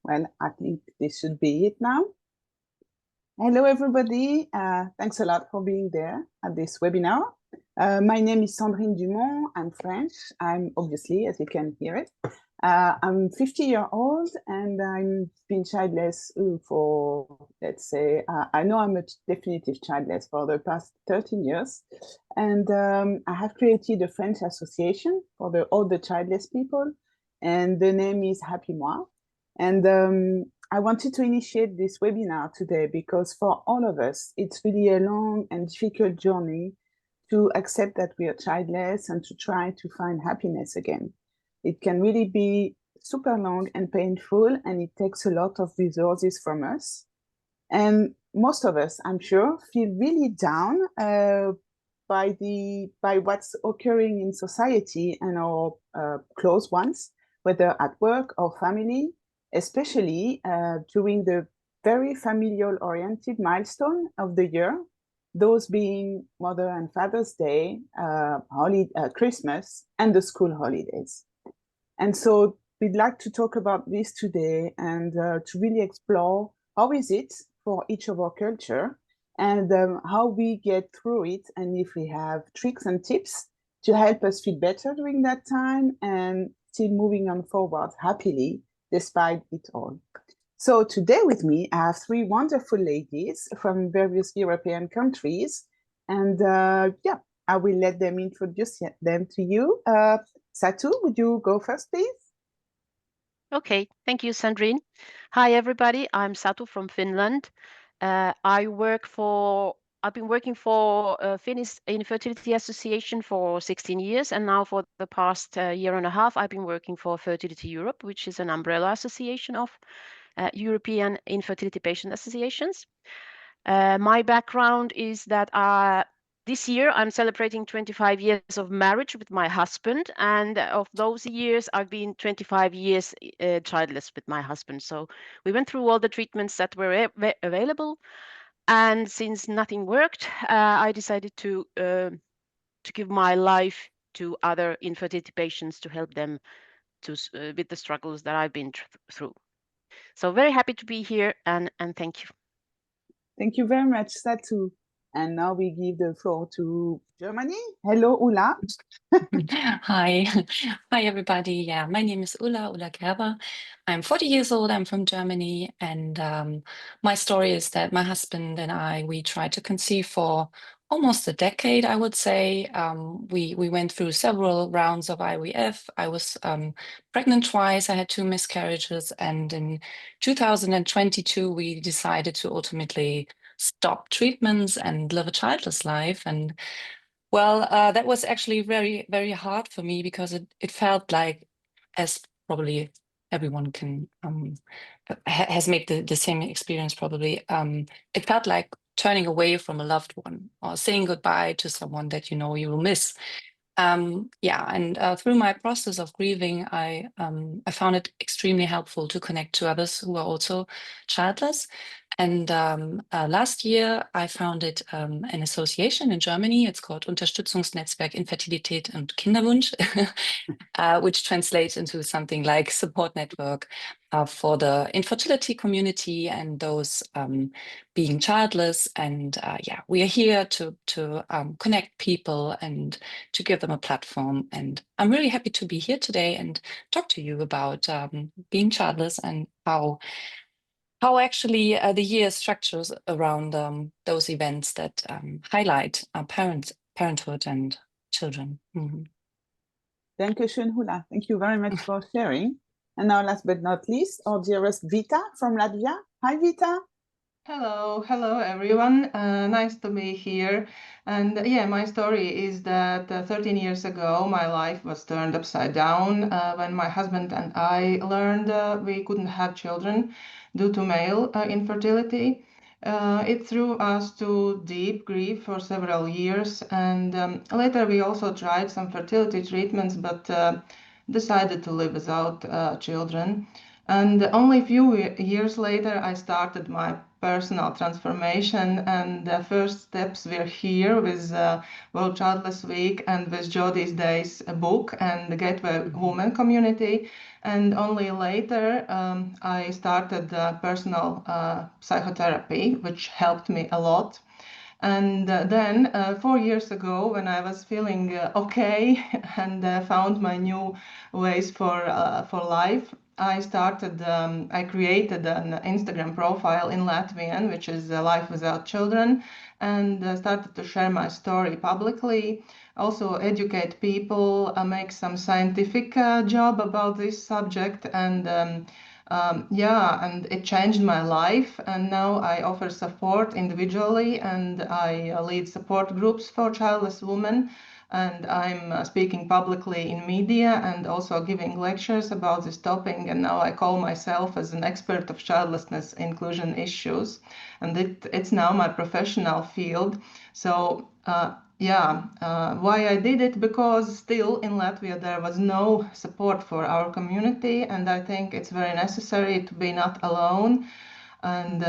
Well, I think this should be it now. Hello, everybody. Thanks a lot for being there at this webinar. My name is Sandrine Dumont. I'm French. I'm obviously, as you can hear it. I'm 50 years old and I've been childless for, let's say, I know I'm a definitive childless for the past 13 years. And I have created a French association for all the childless people. And the name is Happy Moi. And I wanted to initiate this webinar today because for all of us, it's really a long and difficult journey to accept that we are childless and to try to find happiness again. It can really be super long and painful, and it takes a lot of resources from us. And most of us, I'm sure, feel really down by what's occurring in society and our close ones, whether at work or family, especially during the very familial-oriented milestone of the year, those being Mother and Father's Day, Christmas, and the school holidays. And so we'd like to talk about this today and to really explore how is it for each of our culture and how we get through it, and if we have tricks and tips to help us feel better during that time and still moving on forward happily despite it all. So today with me, I have three wonderful ladies from various European countries. And yeah, I will let them introduce them to you. Satu, would you go first, please? Okay, thank you, Sandrine. Hi, everybody. I'm Satu from Finland. I've been working for Finnish Infertility Association for 16 years, and now for the past year and a half, I've been working for Fertility Europe, which is an umbrella association of European infertility patient associations. My background is that this year I'm celebrating 25 years of marriage with my husband, and of those years I've been 25 years childless with my husband. So we went through all the treatments that were available, and since nothing worked, I decided to give my life to other infertility patients to help them with the struggles that I've been through. So very happy to be here, and thank you. Thank you very much, Satu. And now we give the floor to Germany. Hello, Ulla. Hi. Hi, everybody. Yeah, my name is Ulla Gerber. I'm 40 years old. I'm from Germany. And my story is that my husband and I, we tried to conceive for almost a decade, I would say. We went through several rounds of IVF. I was pregnant twice. I had 2 miscarriages. And in 2022, we decided to ultimately stop treatments and live a childless life. And well, that was actually very, very hard for me because it felt like, as probably everyone can has made the same experience probably, it felt like turning away from a loved one or saying goodbye to someone that you know you will miss. Yeah, and through my process of grieving, I found it extremely helpful to connect to others who are also childless. And last year, I founded an association in Germany. It's called Unterstützungsnetzwerk Infertilität und Kinderwunsch, which translates into something like support network for the infertility community and those being childless. And yeah, we are here to connect people and to give them a platform. And I'm really happy to be here today and talk to you about being childless and how actually the year structures around those events that highlight parenthood and children. Mm-hmm. Dankeschön, Hula. Thank you very much for sharing. And now, last but not least, our dearest Vita from Latvia. Hi, Vita. Hello everyone. Nice to be here. And yeah, my story is that 13 years ago, my life was turned upside down when my husband and I learned we couldn't have children due to male infertility. It threw us to deep grief for several years, and later we also tried some fertility treatments, but decided to live without children. And only a few years later, I started my personal transformation, and the first steps were here with World Childless Week and with Jodi's Days book and the Gateway Women community. And only later I started personal psychotherapy, which helped me a lot. And then 4 years ago, when I was feeling okay and found my new ways for life, I created an Instagram profile in Latvian, which is Life Without Children, and started to share my story publicly, also educate people, make some scientific job about this subject, and and it changed my life. And now I offer support individually, and I lead support groups for childless women. And I'm speaking publicly in media and also giving lectures about this topic. And now I call myself as an expert of childlessness inclusion issues. And it's now my professional field. So why I did it? Because still in Latvia there was no support for our community, and I think it's very necessary to be not alone. And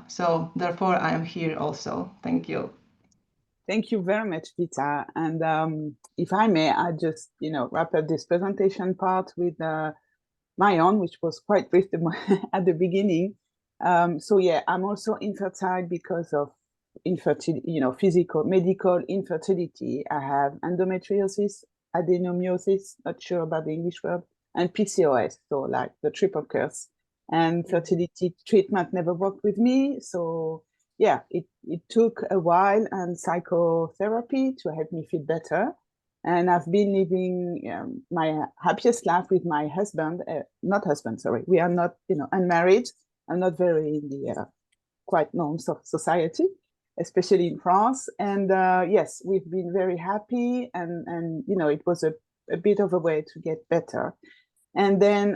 so therefore I am here also. Thank you. Thank you very much, Vita. And if I may, I just, wrap up this presentation part with my own, which was quite brief at the beginning. So yeah, I'm also infertile because of infertility, physical, medical infertility. I have endometriosis, adenomyosis, not sure about the English word, and PCOS, so like the triple curse. And fertility treatment never worked with me. So yeah, it took a while and psychotherapy to help me feel better. And I've been living my happiest life with my husband, sorry. We are not, unmarried. I'm not very in the quite norms of society, especially in France. And yes, we've been very happy. And it was a bit of a way to get better. And then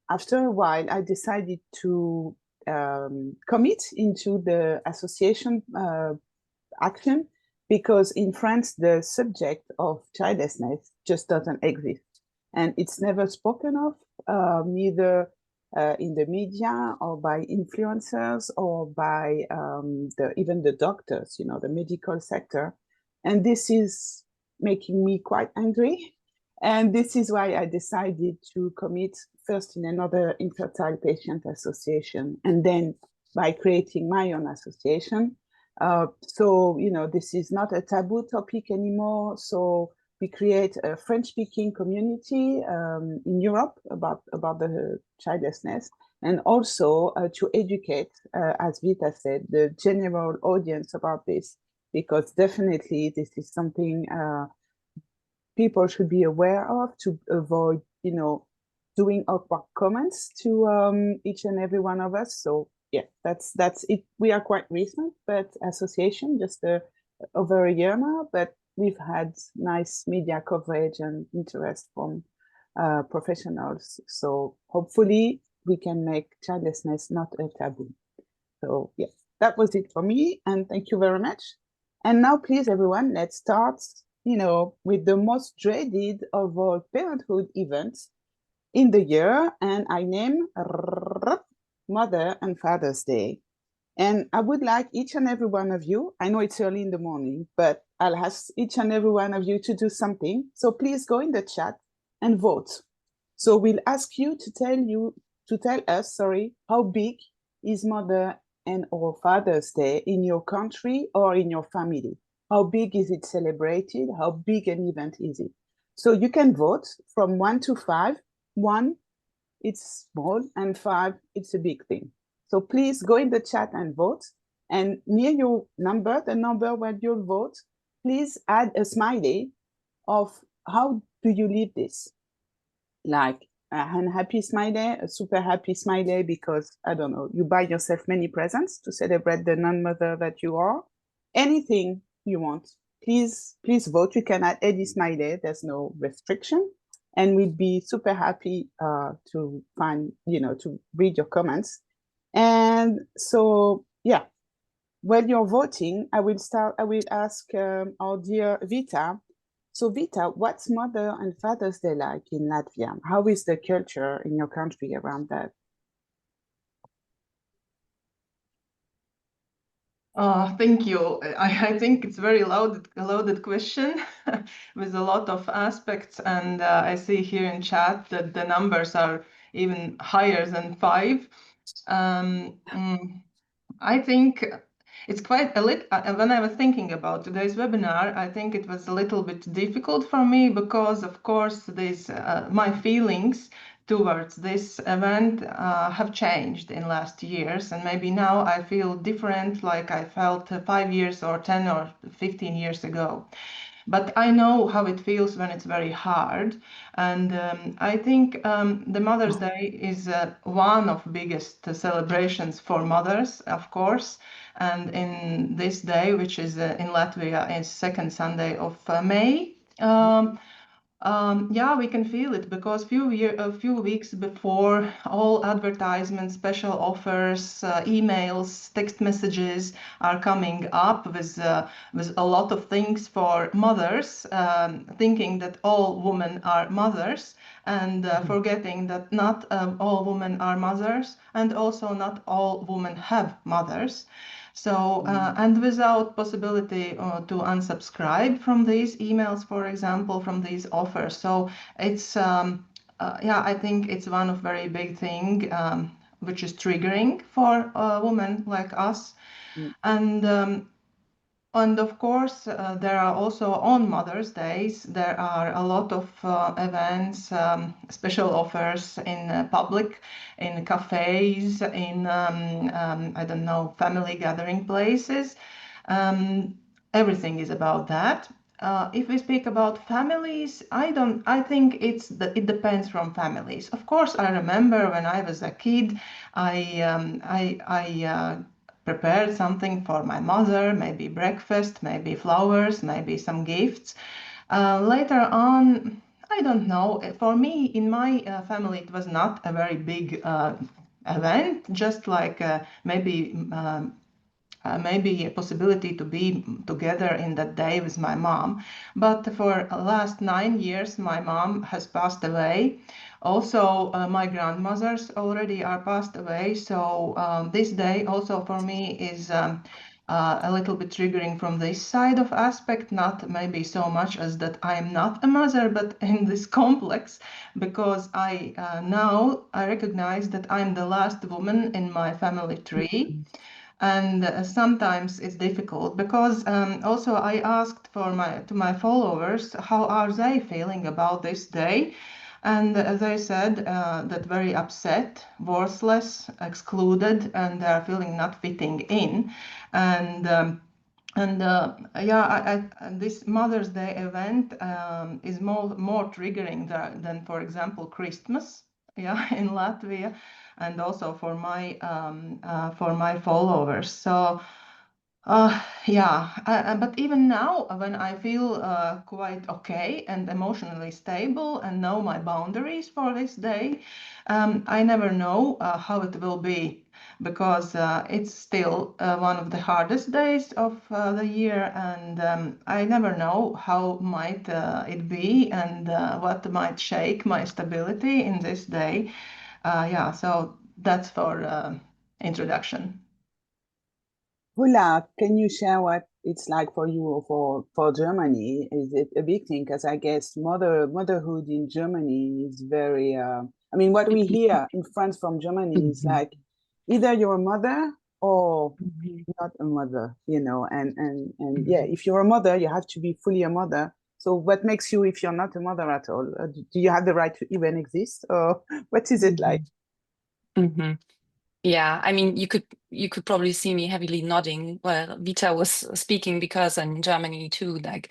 after a while, I decided to commit into the association action, because in France, the subject of childlessness just doesn't exist. And it's never spoken of, neither in the media or by influencers or by even the doctors, the medical sector. And this is making me quite angry. And this is why I decided to commit first in another infertile patient association, and then by creating my own association. So, this is not a taboo topic anymore. So we create a French-speaking community in Europe about the childlessness, and also to educate, as Vita said, the general audience about this, because definitely this is something people should be aware of, to avoid, doing awkward comments to each and every one of us. So yeah, that's it. We are quite recent, but association just over a year now, but we've had nice media coverage and interest from professionals. So hopefully we can make childlessness not a taboo. So yes, that was it for me, and thank you very much. And now please everyone, let's start with the most dreaded of all parenthood events in the year, and I name Mother and Father's Day. And I would like each and every one of you, I know it's early in the morning, but I'll ask each and every one of you to do something. So please go in the chat and vote. So we'll ask you to tell us, how big is Mother and or Father's Day in your country or in your family? How big is it celebrated? How big an event is it? So you can vote from 1 to 5. 1, it's small, and 5, it's a big thing. So please go in the chat and vote. And near your number, the number where you'll vote, please add a smiley of how do you live this? Like an unhappy smiley, a super happy smiley because, I don't know, you buy yourself many presents to celebrate the non-mother that you are. Anything you want, please vote. You can add any smiley, there's no restriction. And we'd be super happy to find, to read your comments. And so, yeah, while you're voting, I will ask our dear Vita. So Vita, what's Mother and Father's Day like in Latvia? How is the culture in your country around that? Thank you. I think it's very loaded question with a lot of aspects, and I see here in chat that the numbers are even higher than 5. I think it's quite a little, when I was thinking about today's webinar, I think it was a little bit difficult for me because, of course, this my feelings towards this event have changed in last years, and maybe now I feel different like I felt 5 years or 10 or 15 years ago. But I know how it feels when it's very hard. And I think the Mother's Day is one of biggest celebrations for mothers, of course. And in this day, which is in Latvia, is second Sunday of May. Yeah, we can feel it because a few weeks before, all advertisements, special offers, emails, text messages are coming up with a lot of things for mothers, thinking that all women are mothers, and forgetting that not all women are mothers, and also not all women have mothers. So, and without possibility to unsubscribe from these emails, for example, from these offers. So it's, yeah, I think it's one of very big thing which is triggering for women like us. And of course, there are also on Mother's Days, there are a lot of events, special offers in public, in cafes, in, I don't know, family gathering places. Everything is about that. If we speak about families, I think it depends from families. Of course, I remember when I was a kid, I prepared something for my mother, maybe breakfast, maybe flowers, maybe some gifts. Later on, I don't know. For me, in my family, it was not a very big event, just like maybe a possibility to be together in that day with my mom. But for the last 9 years, my mom has passed away. Also, my grandmothers already are passed away. So this day also for me is a little bit triggering from this side of aspect, not maybe so much as that I am not a mother, but in this complex, because I now I recognize that I'm the last woman in my family tree. And sometimes it's difficult because also I asked to my followers how are they feeling about this day, and they said that very upset, worthless, excluded, and they are feeling not fitting in. And yeah, this Mother's Day event is more triggering than, for example, Christmas, yeah, in Latvia, and also for my followers. So yeah, but even now, when I feel quite okay and emotionally stable and know my boundaries for this day, I never know how it will be because it's still one of the hardest days of the year, and I never know how might it be and what might shake my stability in this day. Yeah, so that's for introduction. Hula, can you share what it's like for you or for Germany? Is it a big thing? Because I guess motherhood in Germany is very, I mean, what we hear in France from Germany is like either you're a mother or not a mother, you know, and yeah, if you're a mother, you have to be fully a mother. So what makes you if you're not a mother at all? Do you have the right to even exist, or what is it like? Yeah, I mean, you could probably see me heavily nodding while Vita was speaking, because in Germany too, like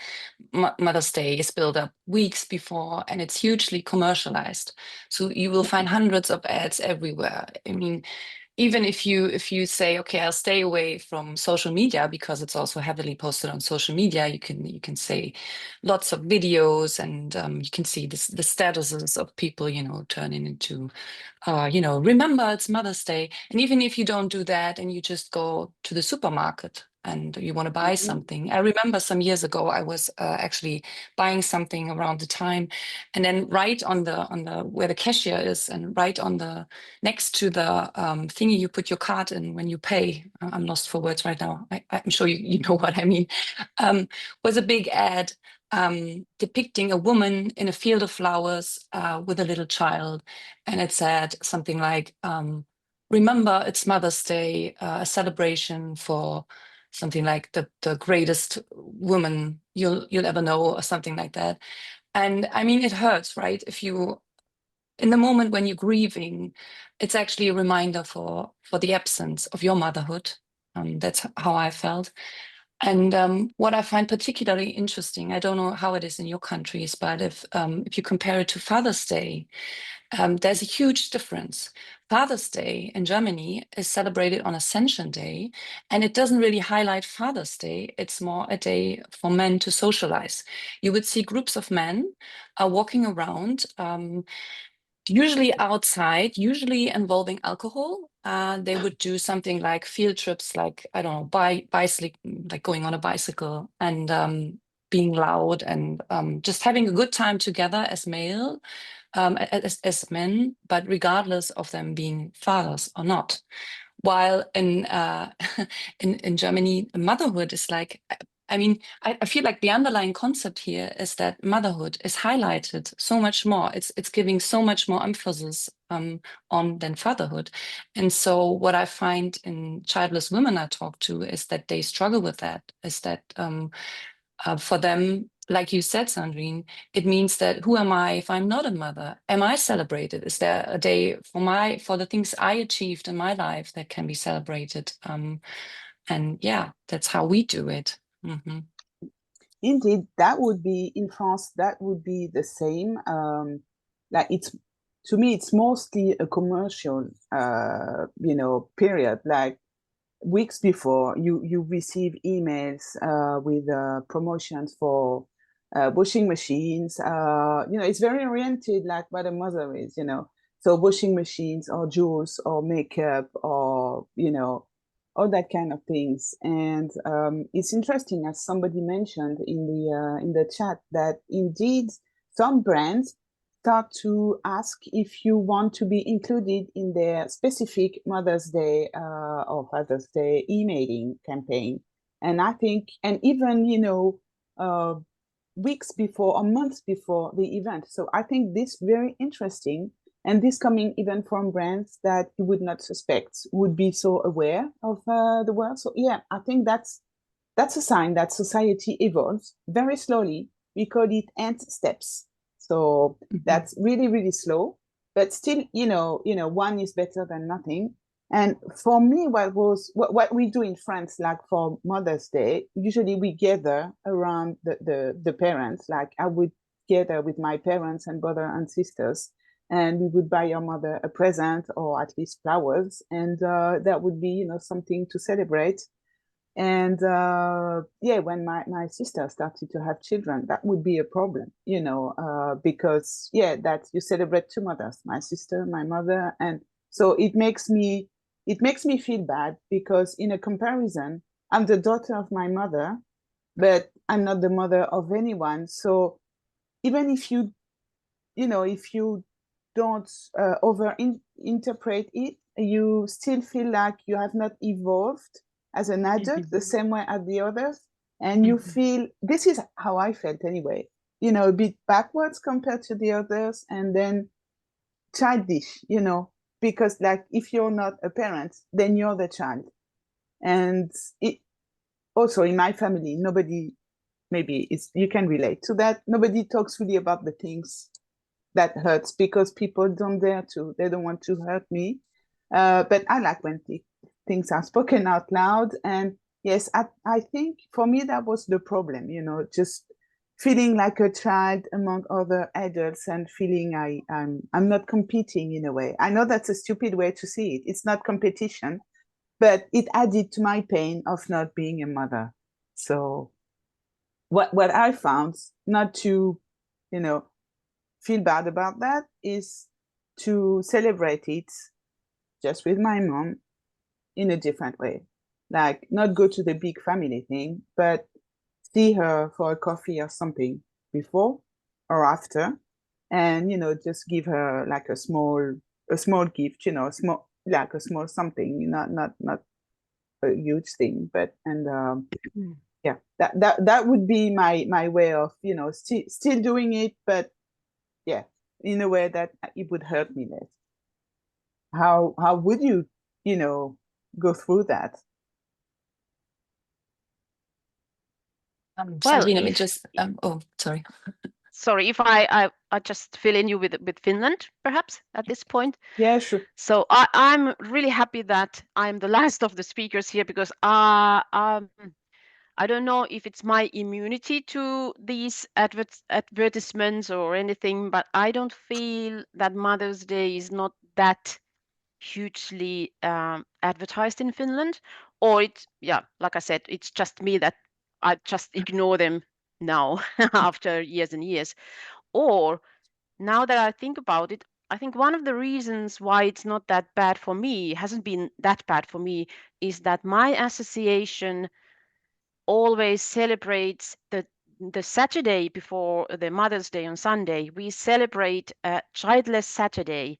Mother's Day is built up weeks before, and it's hugely commercialized. So you will find hundreds of ads everywhere. I mean, even if you say, okay, I'll stay away from social media because it's also heavily posted on social media, you can say lots of videos, and you can see the statuses of people, you know, turning into, you know, remember it's Mother's Day. And even if you don't do that and you just go to the supermarket, and you want to buy something. I remember some years ago, I was actually buying something around the time, and then right on the where the cashier is, and right on the next to the thingy you put your card in when you pay. I'm lost for words right now. I'm sure you know what I mean. Was a big ad depicting a woman in a field of flowers with a little child, and it said something like, remember, it's Mother's Day, a celebration for something like the greatest woman you'll ever know, or something like that. And I mean, it hurts, right? If you, in the moment when you're grieving, it's actually a reminder for the absence of your motherhood. That's how I felt. And what I find particularly interesting, I don't know how it is in your countries, but if you compare it to Father's Day, there's a huge difference. Father's Day in Germany is celebrated on Ascension Day, and it doesn't really highlight Father's Day. It's more a day for men to socialize. You would see groups of men walking around, usually outside, usually involving alcohol. They would do something like field trips, like, I don't know, bicycle, like going on a bicycle, and being loud, and just having a good time together as male, as men, but regardless of them being fathers or not. While in in Germany, motherhood is like, I mean, I feel like the underlying concept here is that motherhood is highlighted so much more. It's giving so much more emphasis on than fatherhood. And so what I find in childless women I talk to is that they struggle with that, is that for them, like you said, Sandrine, it means that who am I if I'm not a mother? Am I celebrated? Is there a day for the things I achieved in my life that can be celebrated? And yeah, that's how we do it. Mm-hmm. Indeed, that would be in France. That would be the same. Like to me, it's mostly a commercial, period. Like weeks before, you receive emails with promotions for washing machines. It's very oriented like what a mother is. So washing machines or jewels or makeup or all that kind of things. And it's interesting, as somebody mentioned in the chat, that indeed some brands start to ask if you want to be included in their specific Mother's Day or Father's Day emailing campaign. And I think, and even, weeks before or months before the event. So I think this very interesting, and this coming even from brands that you would not suspect would be so aware of the world. So yeah, I think that's a sign that society evolves very slowly. We call it ant steps. So that's really, really slow, but still, one is better than nothing. And for me, what we do in France, like for Mother's Day, usually we gather around the parents. Like I would gather with my parents and brother and sisters, and we would buy your mother a present or at least flowers, and that would be something to celebrate. And when my sister started to have children, that would be a problem, because that you celebrate two mothers, my sister, my mother, and so it makes me feel bad, because in a comparison, I'm the daughter of my mother, but I'm not the mother of anyone. So even if you don't interpret it, you still feel like you have not evolved as an adult the same way as the others. And you feel, this is how I felt anyway, a bit backwards compared to the others, and then childish, because like if you're not a parent, then you're the child. And it also in my family, nobody, maybe you can relate to that, nobody talks really about the things that hurts, because people don't dare to, they don't want to hurt me. But I like when things are spoken out loud. And yes, I think for me that was the problem, just feeling like a child among other adults, and feeling I'm not competing in a way. I know that's a stupid way to see it. It's not competition, but it added to my pain of not being a mother. So what I found, not to, feel bad about that, is to celebrate it just with my mom in a different way. like not go to the big family thing, but see her for a coffee or something before or after, and just give her like a small gift, small, like a small something, not a huge thing, but yeah, that would be my way of still doing it, but yeah, in a way that it would hurt me less. How would you go through that? Well, Sandrine, let me just oh, sorry. Sorry, if I just fill in you with Finland, perhaps at this point. Yeah, sure. So I'm really happy that I'm the last of the speakers here, because I don't know if it's my immunity to these advertisements or anything, but I don't feel that Mother's Day is not that hugely advertised in Finland. Or it's, yeah, like I said, it's just me that I just ignore them now after years and years. Or now that I think about it, I think one of the reasons why it's not that bad for me, hasn't been that bad for me, is that my association always celebrates the Saturday before the Mother's Day on Sunday. We celebrate Childless Saturday,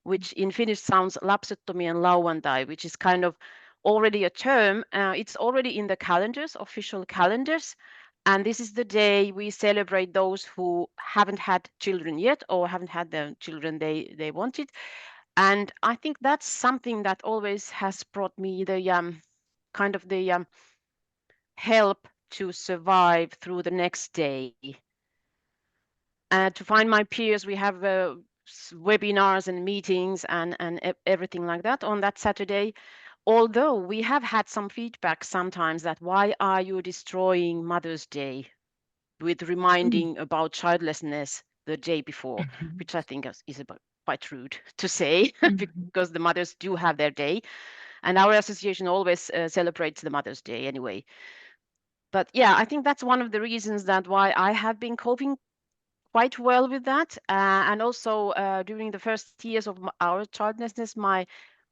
which in Finnish sounds lapsettomien lauantai, which is kind of already a term. It's already in the calendars, official calendars. And this is the day we celebrate those who haven't had children yet or haven't had the children they wanted. And I think that's something that always has brought me the kind of the help to survive through the next day. To find my peers, we have webinars and meetings and everything like that on that Saturday. Although we have had some feedback sometimes that why are you destroying Mother's Day with reminding about childlessness the day before, which I think is quite rude to say, because the mothers do have their day, and our association always celebrates the Mother's Day anyway. But yeah, I think that's one of the reasons that why I have been coping quite well with that. And also during the first years of our childlessness, my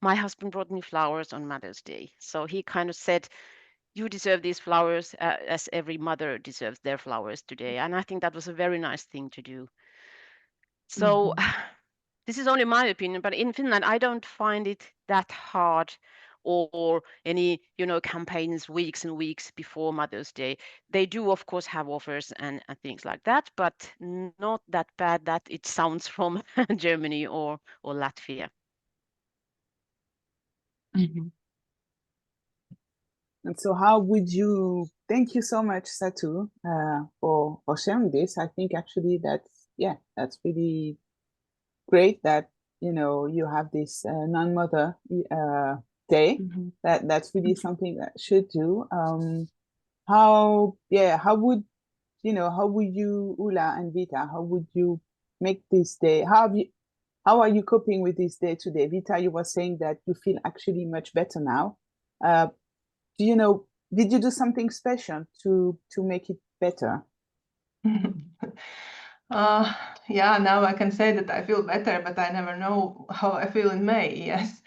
husband brought me flowers on Mother's Day. So he kind of said, you deserve these flowers as every mother deserves their flowers today. And I think that was a very nice thing to do. So this is only my opinion, but in Finland, I don't find it that hard or any, campaigns weeks and weeks before Mother's Day. They do, of course, have offers and things like that, but not that bad that it sounds from Germany or Latvia. And so how would you, thank you so much, Satu, for sharing this. I think actually that's really great that, you have this non-mother day. That's really something that should do. How would, how would you, Ula and Vita, how would you make this day? How are you coping with this day today? Vita, you were saying that you feel actually much better now. Did you do something special to make it better? Yeah, now I can say that I feel better, but I never know how I feel in May. Yes.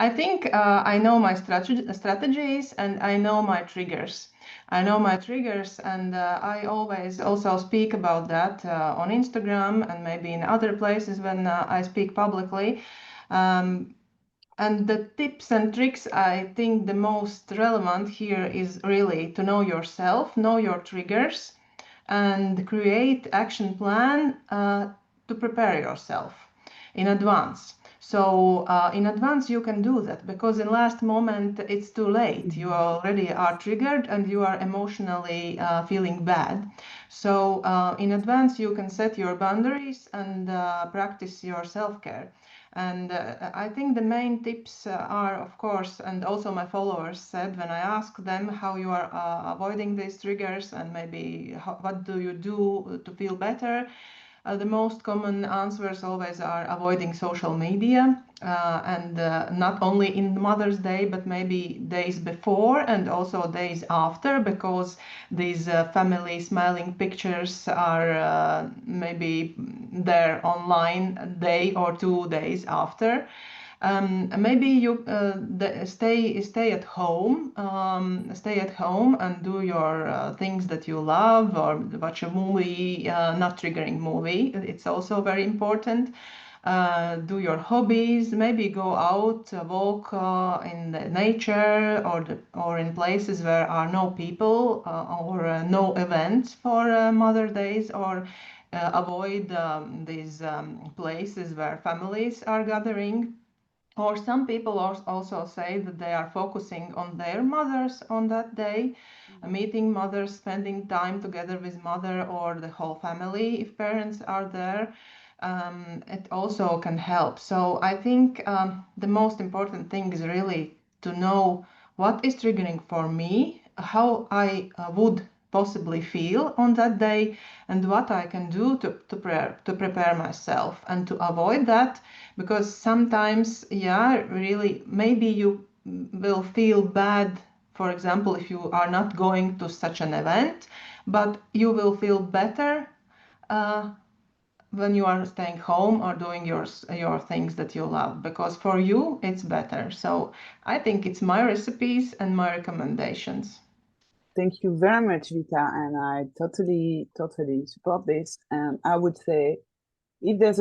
I think I know my strategies and I know my triggers. I know my triggers, and I always also speak about that on Instagram and maybe in other places when I speak publicly. And the tips and tricks, I think the most relevant here is really to know yourself, know your triggers, and create action plan to prepare yourself in advance. So in advance you can do that, because in last moment it's too late. You already are triggered and you are emotionally feeling bad. So in advance you can set your boundaries and practice your self-care. And I think the main tips are, of course, and also my followers said when I asked them how you are avoiding these triggers and maybe what do you do to feel better, the most common answers always are avoiding social media, and not only in Mother's Day, but maybe days before and also days after, because these family smiling pictures are maybe there online a day or 2 days after. Maybe you stay at home, and do your things that you love, or watch a movie, not triggering movie. It's also very important. Do your hobbies, maybe go out, walk in the nature, or in places where are no people, or no events for Mother Days, or avoid these places where families are gathering. Or some people also say that they are focusing on their mothers on that day, meeting mothers, spending time together with mother or the whole family if parents are there. It also can help. So I think the most important thing is really to know what is triggering for me, how I would possibly feel on that day, and what I can do to prepare myself and to avoid that. Because sometimes, yeah, really, maybe you will feel bad, for example, if you are not going to such an event, but you will feel better when you are staying home or doing your things that you love, because for you it's better. So I think it's my recipes and my recommendations. Thank you very much, Vita, and I totally support this. And I would say, if there's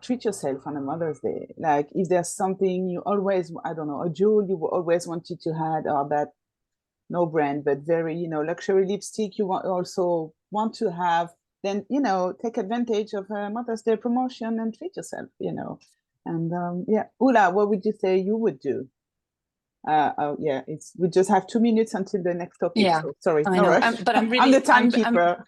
treat yourself on a Mother's Day. Like if there's something you always, I don't know, a jewel you always wanted to have, or that no brand, but very, luxury lipstick you also want to have, then, take advantage of a Mother's Day promotion and treat yourself, And Ula, what would you say you would do? We just have 2 minutes until the next topic. Yeah, so sorry, I no know. rush. But I'm really, I'm the timekeeper.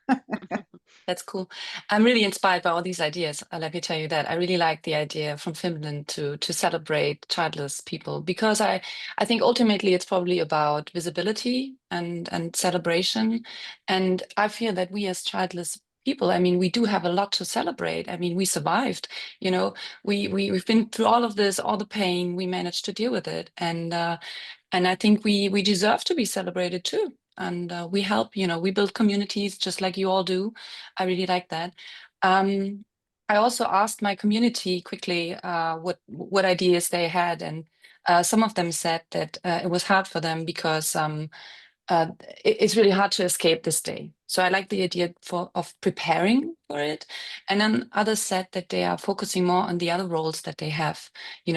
That's cool. I'm really inspired by all these ideas. Let me tell you that I really like the idea from Finland to celebrate childless people, because I think ultimately it's probably about visibility and celebration. And I feel that we as childless people, I mean, we do have a lot to celebrate. I mean, we survived, we've been through all of this, all the pain, we managed to deal with it. And I think we deserve to be celebrated too. And we help, we build communities just like you all do. I really like that. I also asked my community quickly what ideas they had, and some of them said that it was hard for them because it's really hard to escape this day. So I like the idea of preparing for it. And then others said that they are focusing more on the other roles that they have,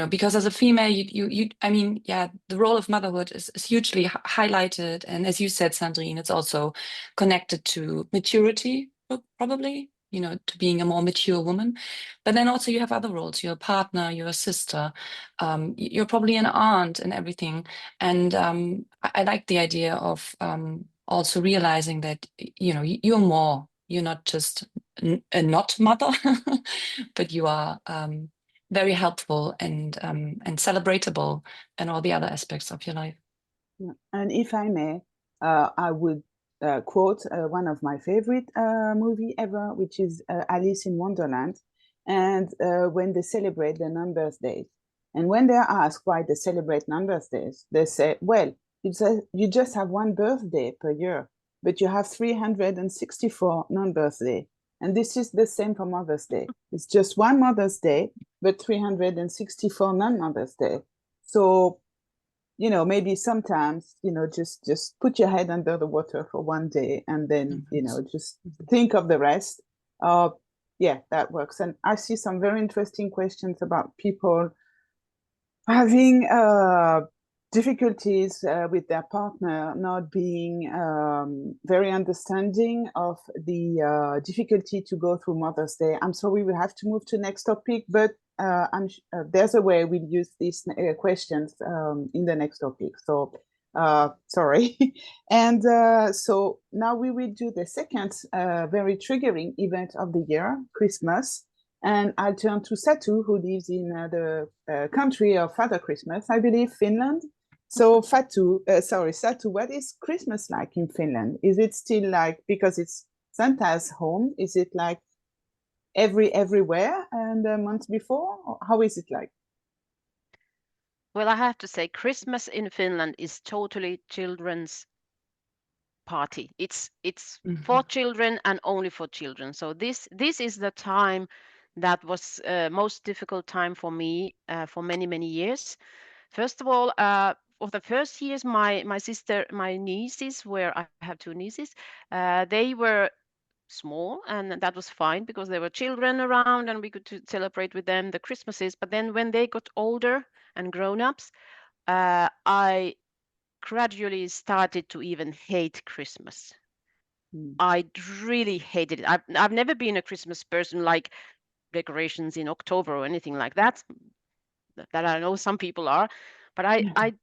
because as a female, the role of motherhood is hugely highlighted. And as you said, Sandrine, it's also connected to maturity, probably, to being a more mature woman. But then also you have other roles. You're a partner, you're a sister, you're probably an aunt and everything. And I like the idea of also realizing that, you're more, you're not just a not mother, but you are very helpful and celebratable and all the other aspects of your life. Yeah. And if I may, I would quote one of my favorite movie ever, which is Alice in Wonderland. And when they celebrate their non-birth days, and when they're asked why they celebrate non-birth days, they say, well, you just have one birthday per year, but you have 364 non-birth days. And this is the same for Mother's Day. It's just one Mother's Day, but 364 non-Mother's Day. So, maybe sometimes, just put your head under the water for one day and then, just think of the rest. That works. And I see some very interesting questions about people having difficulties with their partner not being very understanding of the difficulty to go through Mother's Day. I'm sorry, we have to move to next topic, but there's a way we'll use these questions in the next topic. So sorry. And so now we will do the second very triggering event of the year, Christmas. And I'll turn to Satu, who lives in the country of Father Christmas, I believe, Finland. So Satu, what is Christmas like in Finland? Is it still like, because it's Santa's home, is it like everywhere and the month before? Or how is it like? Well, I have to say, Christmas in Finland is totally children's party. It's for children and only for children. So this is the time that was most difficult time for me for many, many years. First of all, for the first years, my nieces, where I have two nieces, they were small, and that was fine because there were children around and we could celebrate with them the Christmases. But then when they got older and grown-ups, I gradually started to even hate Christmas. I really hated it. I've never been a Christmas person, like decorations in October or anything like that. That I know some people are, but I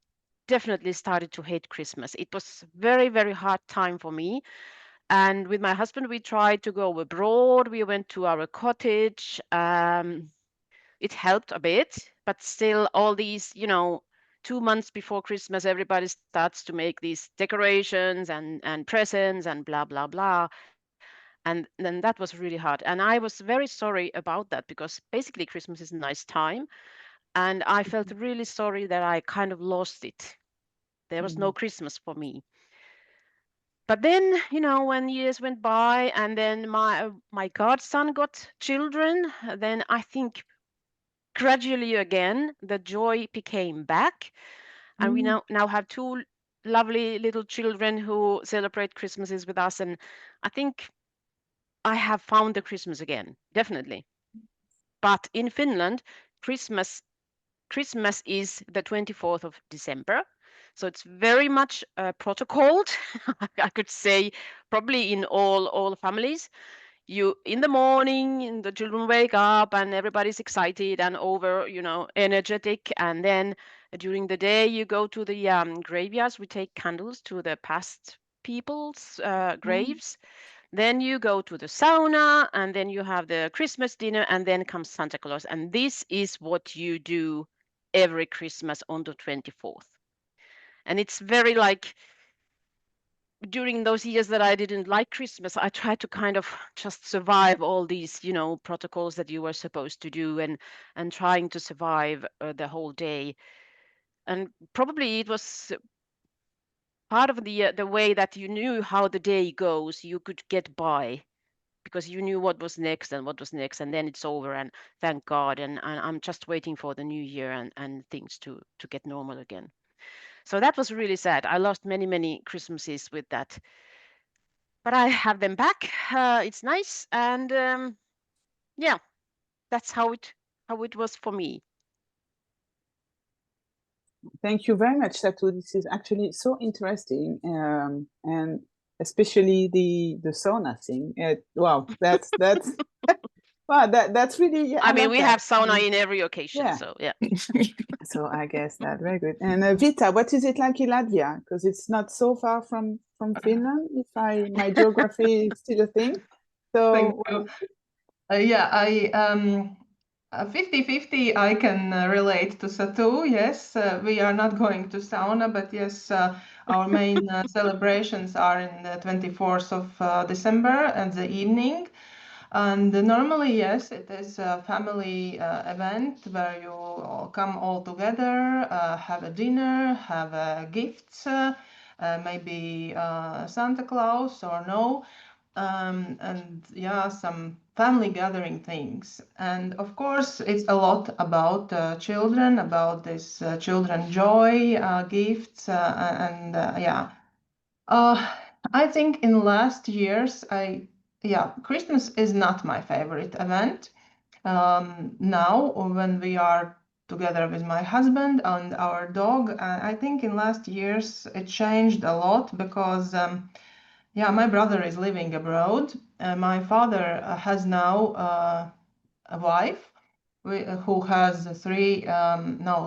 definitely started to hate Christmas. It was very, very hard time for me. And with my husband, we tried to go abroad. We went to our cottage. It helped a bit, but still, all these, 2 months before Christmas, everybody starts to make these decorations and presents and blah blah blah. And then that was really hard. And I was very sorry about that because basically Christmas is a nice time. And I felt really sorry that I kind of lost it. There was no Christmas for me. But then, when years went by and then my godson got children, then I think gradually again the joy became back. And we now have two lovely little children who celebrate Christmases with us. And I think I have found the Christmas again, definitely. But in Finland, Christmas is the 24th of December. So it's very much protocoled, I could say, probably in all families. You in the morning, the children wake up and everybody's excited and over, energetic. And then during the day, you go to the graveyards. We take candles to the past people's graves. Then you go to the sauna, and then you have the Christmas dinner, and then comes Santa Claus. And this is what you do every Christmas on the 24th. And it's very like during those years that I didn't like Christmas, I tried to kind of just survive all these, protocols that you were supposed to do, and trying to survive the whole day. And probably it was part of the way that you knew how the day goes. You could get by because you knew what was next, and then it's over, and thank God. And I'm just waiting for the new year and things to get normal again. So that was really sad. I lost many, many Christmases with that. But I have them back. It's nice, and yeah, that's how it was for me. Thank you very much, Satu. This is actually so interesting, and especially the sauna thing. Wow, that's wow, that's really, yeah. I mean, love we that. have sauna in every occasion, Yeah. so yeah. So I guess that very good. And Vita, what is it like in Latvia? Because it's not so far from Finland, if my geography is still a thing. So Thank you. Yeah, I 50-50 I can relate to Satu. Yes, we are not going to sauna, but yes, our main celebrations are in the 24th of December at the evening. And normally, yes, it is a family event where you all come all together, have a dinner, have gifts, maybe Santa Claus or no, and yeah, some family gathering things. And of course, it's a lot about children, about this children joy, gifts, and yeah. I think in last years, Christmas is not my favorite event. Now, when we are together with my husband and our dog, I think in last years it changed a lot because, my brother is living abroad. My father has now a wife who has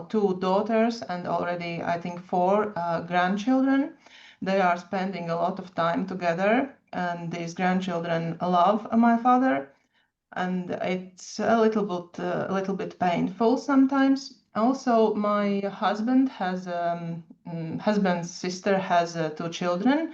two daughters and already, I think, four grandchildren. They are spending a lot of time together, and these grandchildren love my father, and it's a little bit painful sometimes. Also, my husband's sister has two children.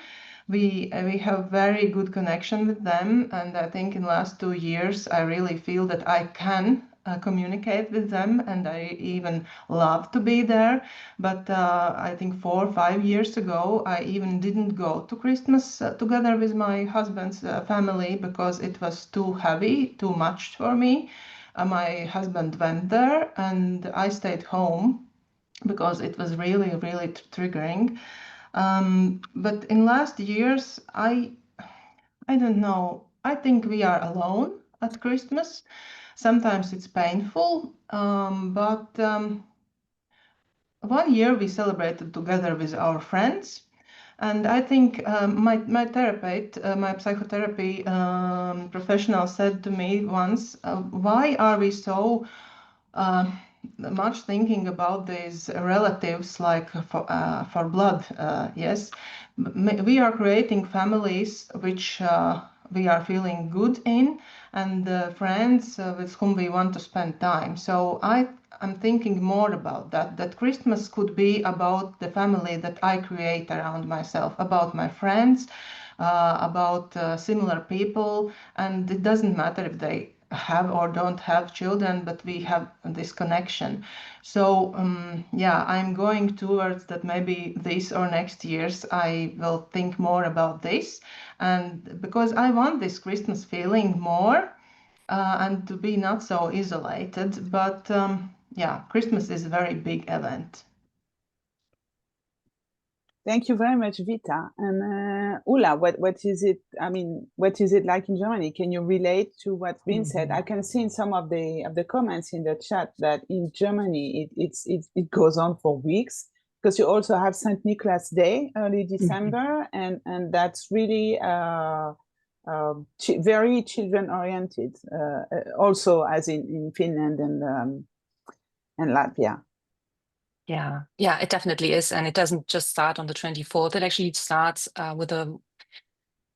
We have very good connection with them, and I think in last 2 years I really feel that I can communicate with them, and I even love to be there. But I think 4 or 5 years ago, I even didn't go to Christmas together with my husband's family because it was too heavy, too much for me. My husband went there and I stayed home because it was really, really triggering. But in last years, I don't know, I think we are alone at Christmas. Sometimes it's painful, but 1 year we celebrated together with our friends. And I think my therapist, my psychotherapy professional said to me once, why are we so much thinking about these relatives like for blood? Yes, we are creating families which we are feeling good in, and friends with whom we want to spend time. So I'm thinking more about that Christmas could be about the family that I create around myself, about my friends, about similar people, and it doesn't matter if they have or don't have children, but we have this connection. So yeah, I'm going towards that. Maybe this or next years I will think more about this, and because I want this Christmas feeling more, and to be not so isolated. But yeah, Christmas is a very big event. Thank you very much, Vita. And Ula, what is it? I mean, what is it like in Germany? Can you relate to what's been said? I can see in some of the comments in the chat that in Germany it goes on for weeks, because you also have St. Nicholas Day, early December, and that's really very children oriented. Also, as in Finland and Latvia. Yeah, it definitely is. And it doesn't just start on the 24th. It actually starts with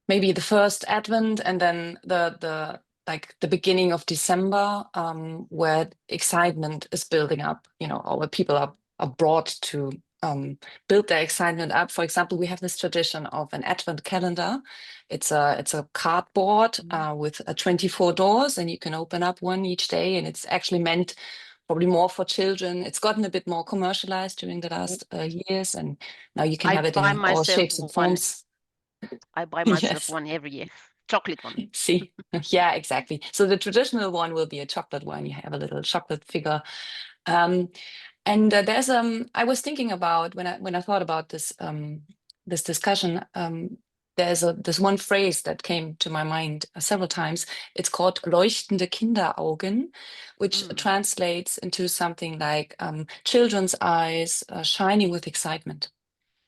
maybe the first Advent, and then the beginning of December, where excitement is building up, or where people are brought to build their excitement up. For example, we have this tradition of an Advent calendar. It's a cardboard with 24 doors, and you can open up one each day, and it's actually meant probably more for children. It's gotten a bit more commercialized during the last years, and now you can have it in all shapes and forms. I buy myself Yes. one every year, chocolate one. See, yeah, exactly. So the traditional one will be a chocolate one. You have a little chocolate figure. And there's I was thinking about when I thought about this this discussion. There's this one phrase that came to my mind several times. It's called leuchtende Kinderaugen, which translates into something like children's eyes shining with excitement.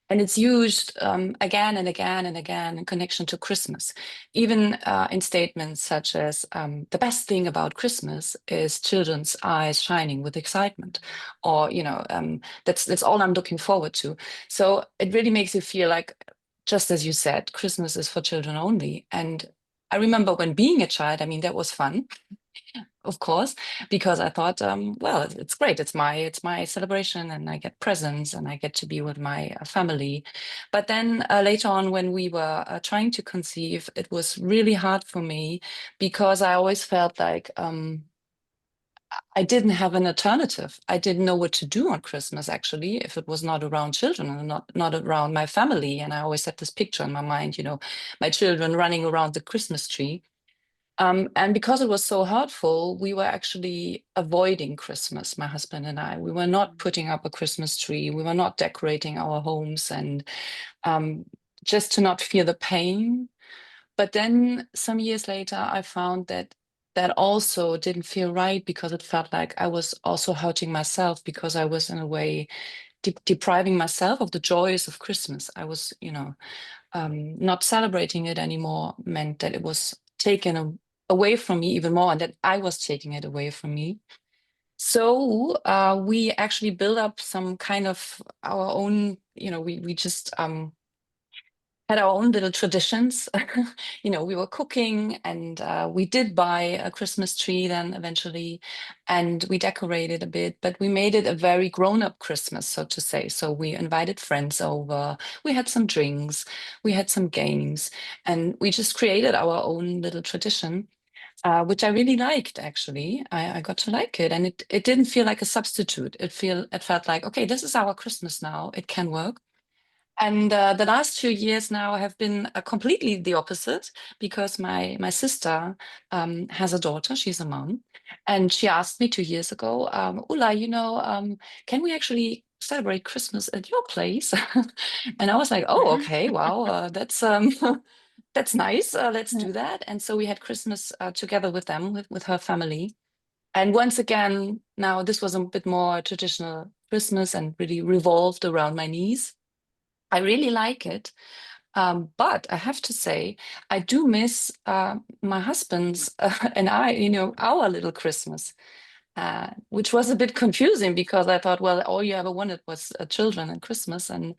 And it's used again and again and again in connection to Christmas, even in statements such as the best thing about Christmas is children's eyes shining with excitement, or that's all I'm looking forward to. So it really makes you feel like, just as you said, Christmas is for children only. And I remember when being a child, I mean, that was fun, of course, because I thought, well, it's great. It's my celebration, and I get presents, and I get to be with my family. But then later on, when we were trying to conceive, it was really hard for me, because I always felt like I didn't have an alternative. I didn't know what to do on Christmas, actually, if it was not around children and not around my family. And I always had this picture in my mind, my children running around the Christmas tree. And because it was so hurtful, we were actually avoiding Christmas, my husband and I. We were not putting up a Christmas tree. We were not decorating our homes, and just to not feel the pain. But then some years later, I found that also didn't feel right, because it felt like I was also hurting myself, because I was in a way depriving myself of the joys of Christmas. I was, not celebrating it anymore meant that it was taken away from me even more, and that I was taking it away from me. So we actually built up some kind of our own, we just had our own little traditions. We were cooking, and we did buy a Christmas tree then eventually, and we decorated a bit, but we made it a very grown-up Christmas, so to say. So we invited friends over, we had some drinks, we had some games, and we just created our own little tradition, which I really liked, actually. I got to like it, and it didn't feel like a substitute. It felt like, okay, this is our Christmas now. It can work. And the last 2 years now have been completely the opposite, because my sister has a daughter. She's a mom, and she asked me 2 years ago, Ulla, can we actually celebrate Christmas at your place? And I was like, oh, okay, wow, that's that's nice. Let's do that. And so we had Christmas together with them, with her family. And once again, now this was a bit more traditional Christmas and really revolved around my niece. I really like it. But I have to say, I do miss my husband's and our little Christmas, which was a bit confusing, because I thought, well, all you ever wanted was children and Christmas, and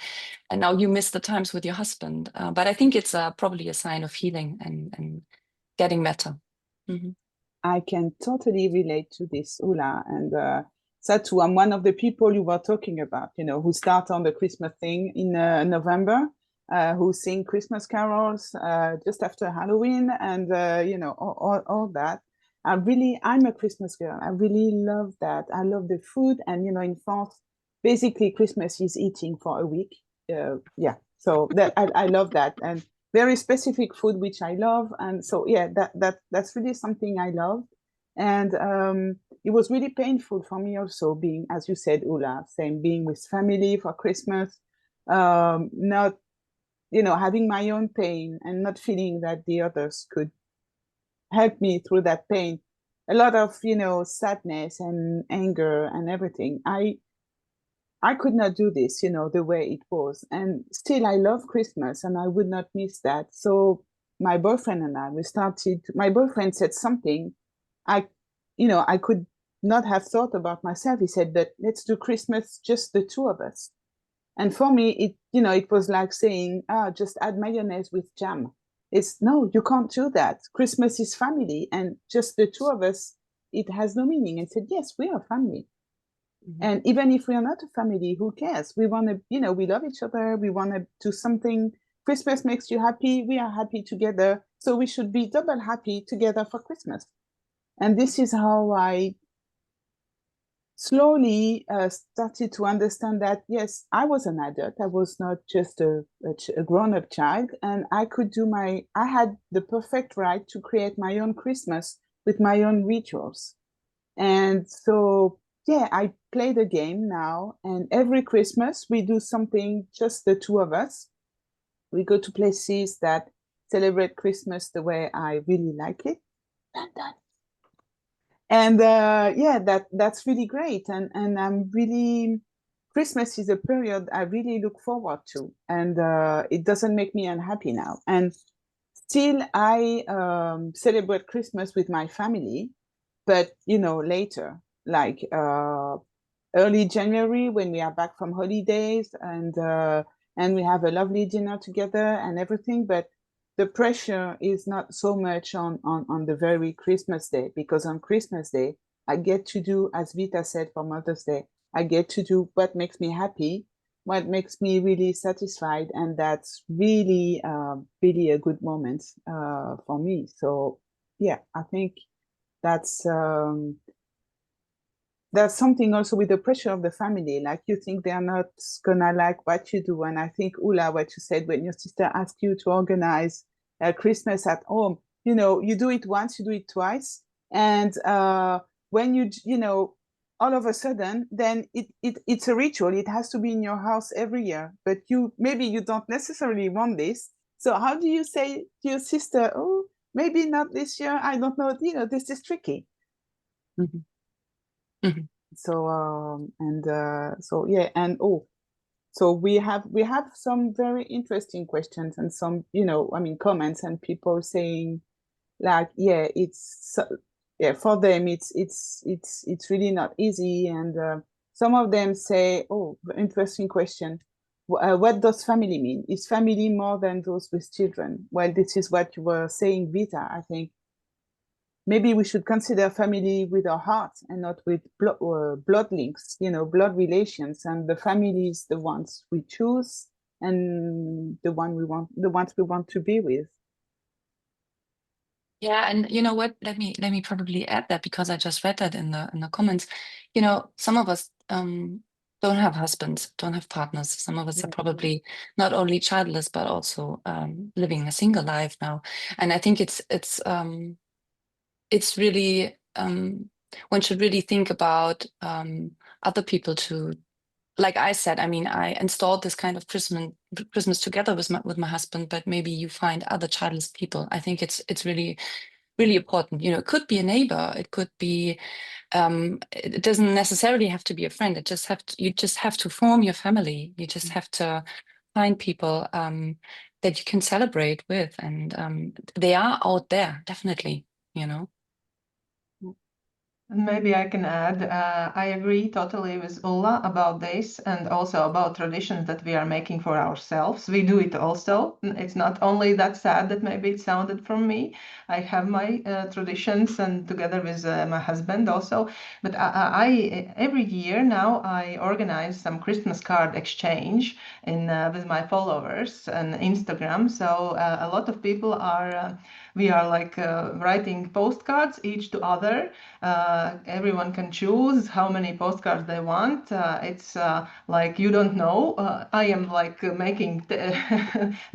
now you miss the times with your husband. But I think it's probably a sign of healing and getting better. Mm-hmm. I can totally relate to this, Ulla. And Satu, I'm one of the people you were talking about, who start on the Christmas thing in November, who sing Christmas carols just after Halloween, and, all that. I'm a Christmas girl. I really love that. I love the food. And, in France, basically Christmas is eating for a week. Yeah, so that I love that. And very specific food, which I love. And so, yeah, that's really something I love. And it was really painful for me also being, as you said, Ulla, being with family for Christmas, not, having my own pain and not feeling that the others could help me through that pain. A lot of, sadness and anger and everything. I could not do this, the way it was. And still, I love Christmas and I would not miss that. So my boyfriend and I, my boyfriend said something I could not have thought about myself. He said that let's do Christmas, just the two of us. And for me, it was like saying, just add mayonnaise with jam. No, you can't do that. Christmas is family, and just the two of us, it has no meaning. And said, yes, we are family. Mm-hmm. And even if we are not a family, who cares? We want to, we love each other. We want to do something. Christmas makes you happy. We are happy together. So we should be double happy together for Christmas. And this is how I slowly started to understand that, yes, I was an adult. I was not just a grown-up child. And I had the perfect right to create my own Christmas with my own rituals. And so, yeah, I play the game now, and every Christmas we do something, just the two of us. We go to places that celebrate Christmas the way I really like it. And yeah, that's really great. And I'm really, Christmas is a period I really look forward to, and it doesn't make me unhappy now. And still, I celebrate Christmas with my family, but later, like early January, when we are back from holidays, and we have a lovely dinner together and everything. But the pressure is not so much on the very Christmas day, because on Christmas day, I get to do, as Vita said for Mother's Day, I get to do what makes me happy, what makes me really satisfied. And that's really, really a good moment for me. So yeah, I think that's something also with the pressure of the family. Like, you think they're not gonna like what you do. And I think, Ulla, what you said when your sister asked you to organize Christmas at home, you do it once, you do it twice. And when all of a sudden, then it's a ritual. It has to be in your house every year, but maybe you don't necessarily want this. So how do you say to your sister, oh, maybe not this year, I don't know, this is tricky. Mm-hmm. Mm-hmm. So so yeah, and so we have some very interesting questions and some comments, and people saying like, yeah, for them it's really not easy. And some of them say, oh, interesting question, what does family mean? Is family more than those with children? Well, this is what you were saying, Vita. I think maybe we should consider family with our heart and not with blood links, blood relations. And the family is the ones we choose, and the ones we want to be with. Yeah, and you know what? Let me probably add that, because I just read that in the comments. Some of us don't have husbands, don't have partners. Some of us are probably not only childless, but also living a single life now. And I think it's really one should really think about other people to, like I said, I mean, I installed this kind of Christmas together with my husband, but maybe you find other childless people. I think it's really, really important. You know, it could be a neighbor, it could be, it doesn't necessarily have to be a friend. You just have to form your family. You just have to find people that you can celebrate with, and they are out there, definitely, you know. And maybe I can add, I agree totally with Ulla about this, and also about traditions that we are making for ourselves. We do it also. It's not only that sad that maybe it sounded from me. I have my traditions, and together with my husband also. But I every year now I organize some Christmas card exchange with my followers on Instagram. So a lot of people are. We are like writing postcards each to other. Everyone can choose how many postcards they want. It's like you don't know. I am like making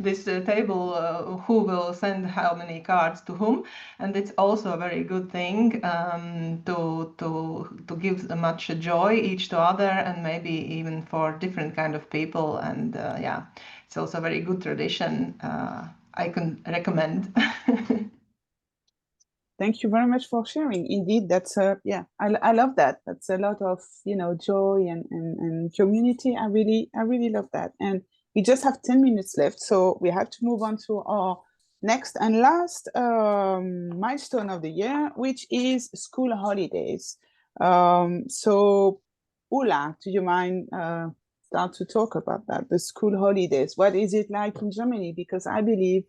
this table who will send how many cards to whom, and it's also a very good thing to give much joy each to other, and maybe even for different kind of people. And yeah, it's also a very good tradition. I can recommend. Thank you very much for sharing. Indeed, that's yeah, I love that. That's a lot of, you know, joy and community. I really love that. And we just have 10 minutes left, so we have to move on to our next and last milestone of the year, which is school holidays. So Ulla, do you mind start to talk about that, the school holidays? What is it like in Germany? Because I believe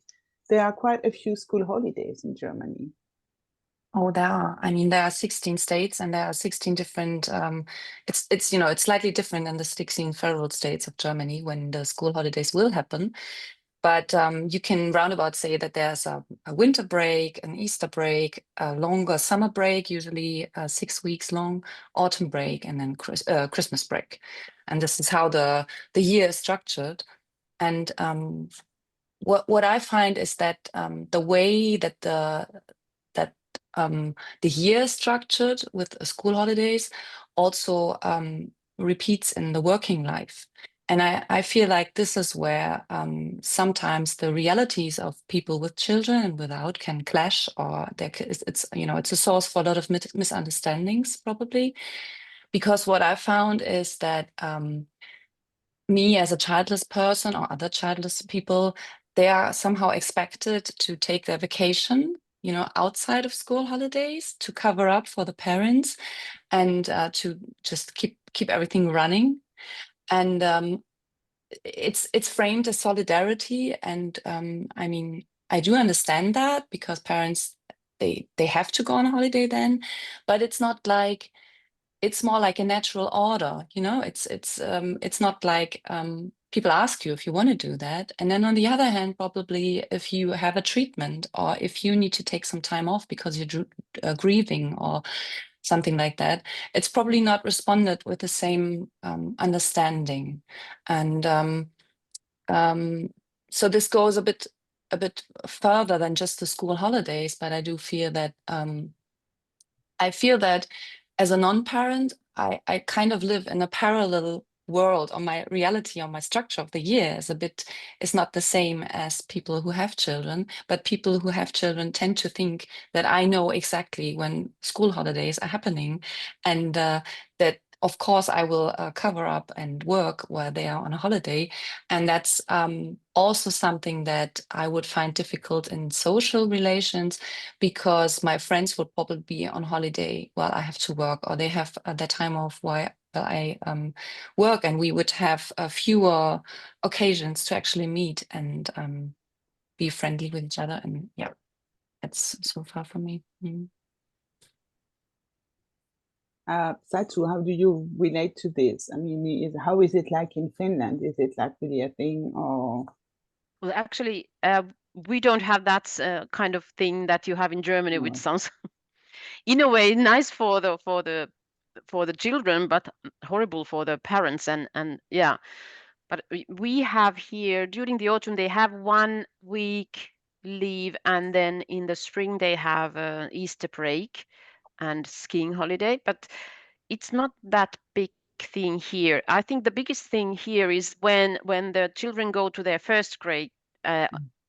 there are quite a few school holidays in Germany. Oh, there are. I mean, there are 16 states, and there are 16 different. It's you know, it's slightly different in the 16 federal states of Germany when the school holidays will happen. But you can roundabout say that there's a winter break, an Easter break, a longer summer break, usually 6 weeks long, autumn break, and then Christmas break. And this is how the year is structured. And what I find is that the way that the year is structured with school holidays also repeats in the working life. And I feel like this is where sometimes the realities of people with children and without can clash, or it's you know, it's a source for a lot of misunderstandings probably. Because what I found is that me as a childless person or other childless people, they are somehow expected to take their vacation, you know, outside of school holidays to cover up for the parents and to just keep everything running. And it's framed as solidarity, and I mean, I do understand that because parents they have to go on holiday then, but it's not like, it's more like a natural order, you know. It's not like people ask you if you want to do that. And then on the other hand, probably if you have a treatment or if you need to take some time off because you're grieving or something like that, it's probably not responded with the same understanding. And so this goes a bit further than just the school holidays, but I do feel that as a non-parent, I kind of live in a parallel world, or my reality, or my structure of the year is not the same as people who have children. But people who have children tend to think that I know exactly when school holidays are happening, and that of course I will cover up and work while they are on a holiday. And that's also something that I would find difficult in social relations, because my friends would probably be on holiday while I have to work, or they have their time off while I work, and we would have fewer occasions to actually meet and be friendly with each other. And yeah, that's so far from me. Satu, how do you relate to this? I mean, how is it like in Finland? Is it like really a thing, or? Well, actually, we don't have that kind of thing that you have in Germany, which sounds, in a way, nice for the for the children, but horrible for the parents. And yeah, but we have here during the autumn they have 1 week leave, and then in the spring they have Easter break and skiing holiday. But it's not that big thing here. I think the biggest thing here is when the children go to their first grade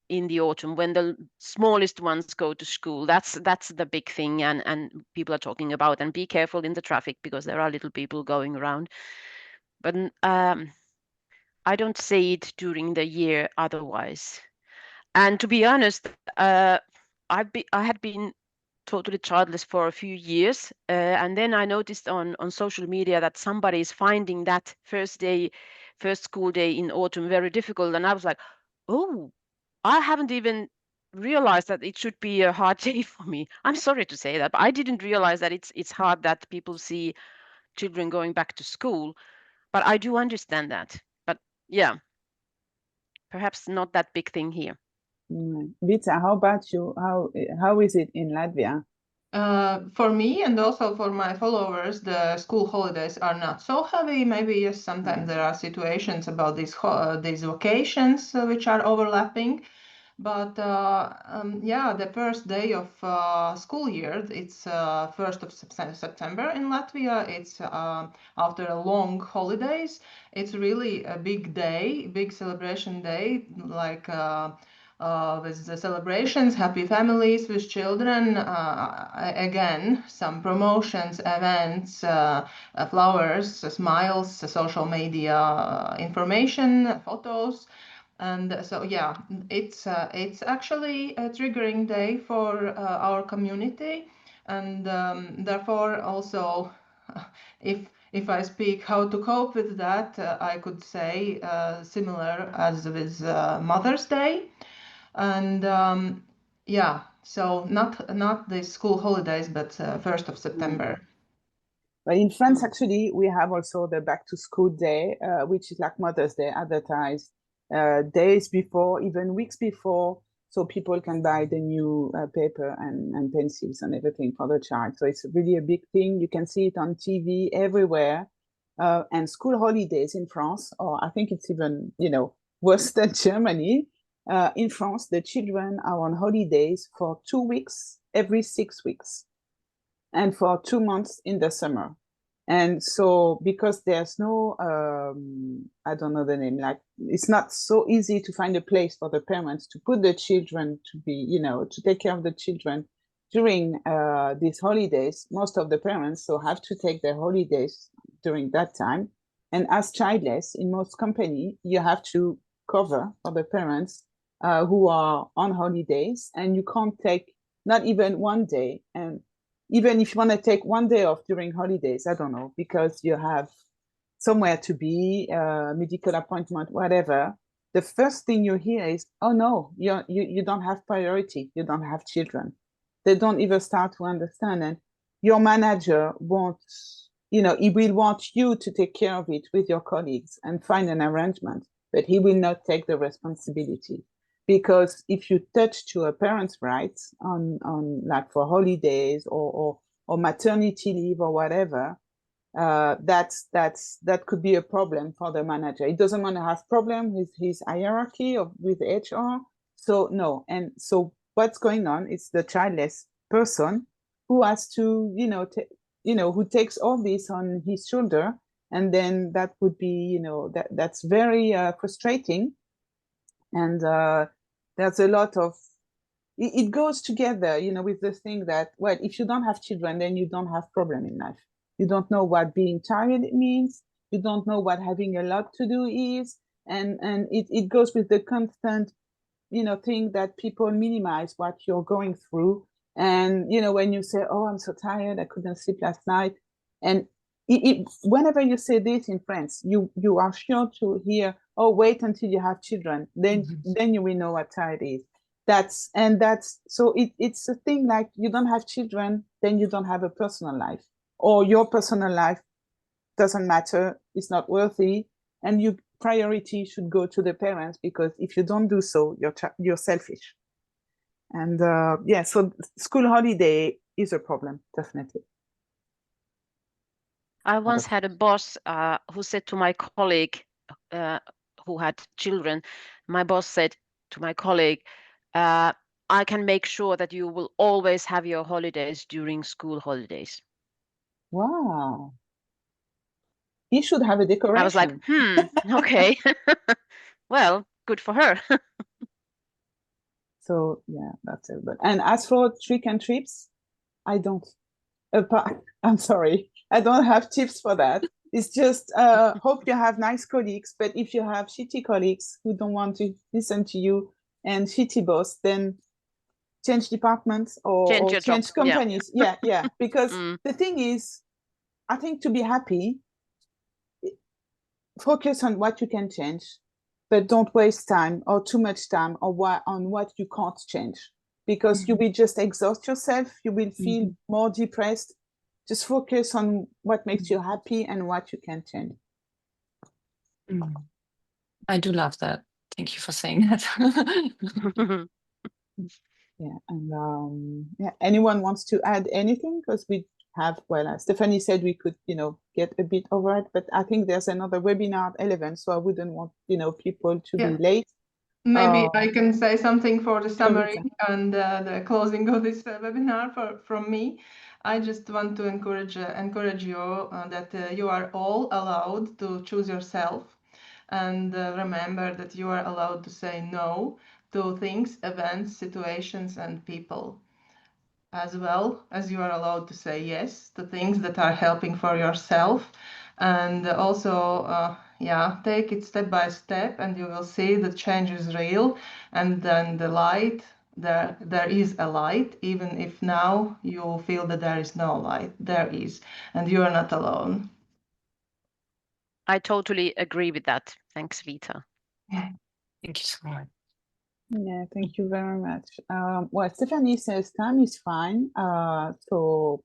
in the autumn, when the smallest ones go to school. That's the big thing, and people are talking about. And be careful in the traffic because there are little people going around. But I don't say it during the year otherwise. And to be honest, I had been totally childless for a few years, and then I noticed on social media that somebody is finding that first school day in autumn very difficult, and I was like, oh, I haven't even realized that it should be a hard day for me. I'm sorry to say that, but I didn't realize that it's hard that people see children going back to school. But I do understand that. But yeah, perhaps not that big thing here. Vita, how about you? How is it in Latvia? For me and also for my followers, the school holidays are not so heavy. Maybe yes, sometimes there are situations about these vacations which are overlapping. But yeah, the first day of school year, it's 1st of September in Latvia. It's after a long holidays. It's really a big day, big celebration day, like with the celebrations, happy families with children. Again, some promotions, events, flowers, smiles, social media information, photos. And so, yeah, it's actually a triggering day for our community, and therefore also, if I speak how to cope with that, I could say similar as with Mother's Day, and yeah, so not the school holidays, but 1st of September. But in France, actually, we have also the back to school day, which is like Mother's Day, advertised days before, even weeks before, so people can buy the new paper and pencils and everything for the child. So it's really a big thing. You can see it on TV everywhere. And school holidays in France, or I think it's even, worse than Germany. In France, the children are on holidays for 2 weeks every 6 weeks, and for 2 months in the summer. And so because there's no, I don't know the name, like it's not so easy to find a place for the parents to put the children to be, to take care of the children during these holidays. Most of the parents so have to take their holidays during that time. And as childless, in most companies, you have to cover for the parents who are on holidays, and you can't take not even one day. And even if you want to take one day off during holidays, I don't know, because you have somewhere to be, medical appointment, whatever, the first thing you hear is, oh no, you don't have priority, you don't have children. They don't even start to understand. And your manager wants, he will want you to take care of it with your colleagues and find an arrangement, but he will not take the responsibility. Because if you touch to a parent's rights on like for holidays or maternity leave or whatever, that could be a problem for the manager. He doesn't want to have problem with his hierarchy or with HR. So no, and so what's going on is the childless person who has to, who takes all this on his shoulder, and then that would be, that's very frustrating. And there's a lot of, it goes together, with the thing that, well, if you don't have children, then you don't have problem in life. You don't know what being tired means. You don't know what having a lot to do is. And it goes with the constant, thing that people minimize what you're going through. And, when you say, oh, I'm so tired, I couldn't sleep last night. And whenever you say this in France, you are sure to hear, oh, wait until you have children, then you will know what tired is. So it's a thing like, you don't have children, then you don't have a personal life, or your personal life doesn't matter, it's not worthy, and your priority should go to the parents, because if you don't do so, you're selfish. And yeah, so school holiday is a problem, definitely. I once had a boss who said to my colleague who had children, my boss said to my colleague, I can make sure that you will always have your holidays during school holidays. Wow. He should have a decoration. I was like, okay. Well, good for her. So yeah, that's it. But and as for trick and trips, I don't. I'm sorry, I don't have tips for that. It's just hope you have nice colleagues. But if you have shitty colleagues who don't want to listen to you and shitty boss, then change departments or your change job. companies. Yeah. Because the thing is, I think to be happy, focus on what you can change, but don't waste time or too much time on what you can't change, because you will just exhaust yourself. You will feel more depressed. Just focus on what makes you happy and what you can change. I do love that. Thank you for saying that. Yeah, and yeah, anyone wants to add anything? Because we have, well, Stephanie said we could, get a bit over it, but I think there's another webinar at 11, so I wouldn't want, people to be late. Maybe I can say something for the summary Rita. and the closing of this webinar from me. I just want to encourage you that you are all allowed to choose yourself, and remember that you are allowed to say no to things, events, situations, and people, as well as you are allowed to say yes to things that are helping for yourself. And also take it step by step, and you will see the change is real. And then the light, there is a light, even if now you feel that there is no light. There is, and you are not alone. I totally agree with that. Thanks, Vita. Thank you so much. Yeah, thank you very much. Well, Stephanie says time is fine. So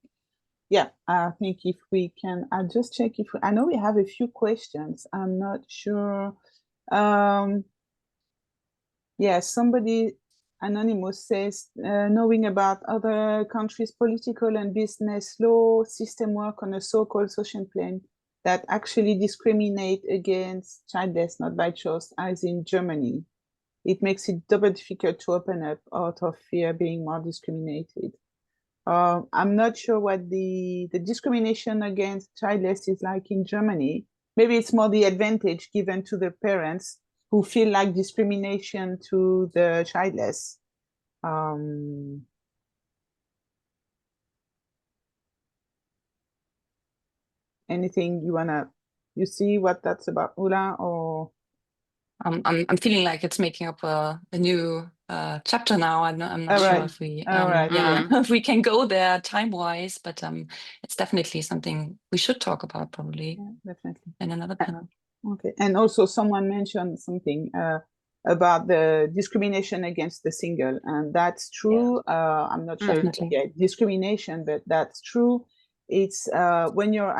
yeah, I think if we can, I'll just check if I know we have a few questions. I'm not sure. Yeah, somebody anonymous says knowing about other countries' political and business law system work on a so-called social plane that actually discriminate against childless not by choice, as in Germany. It makes it double difficult to open up out of fear being more discriminated. I'm not sure what the discrimination against childless is like in Germany. Maybe it's more the advantage given to the parents who feel like discrimination to the childless. Anything you see what that's about, Ula, or? I'm feeling like it's making up a new chapter now. I'm not sure if we if we can go there time-wise, but it's definitely something we should talk about probably definitely in another panel. Okay, and also someone mentioned something about the discrimination against the single, and that's true. I'm not sure if discrimination, but that's true. It's when you're,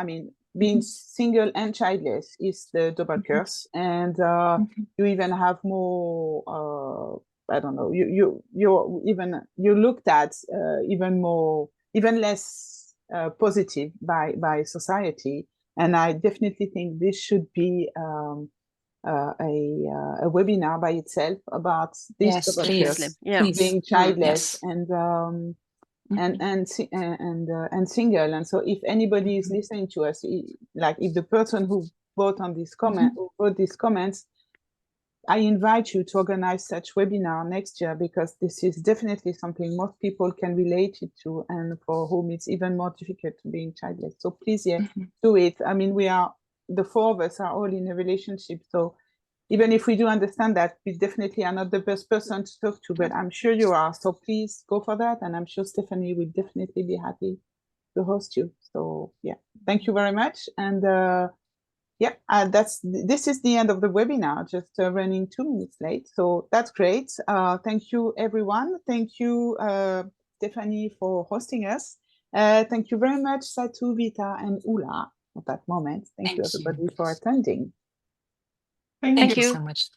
being single and childless is the double curse, and you even have more. I don't know. You're looked at even less positive by society, and I definitely think this should be a webinar by itself about this double curse, being childless and single. And so if anybody is listening to us, like if the person who wrote on this comment, who wrote these comments, I invite you to organize such webinar next year, because this is definitely something most people can relate it to, and for whom it's even more difficult to being childless. So please, do it. I mean, the four of us are all in a relationship, so even if we do understand that we definitely are not the best person to talk to, but I'm sure you are. So please go for that. And I'm sure Stephanie will definitely be happy to host you. So yeah, thank you very much. And this is the end of the webinar, just running 2 minutes late. So that's great. Thank you, everyone. Thank you, Stephanie, for hosting us. Thank you very much, Satu, Vita, and Ula at that moment. Thank you, everybody, for attending. Thank you so much.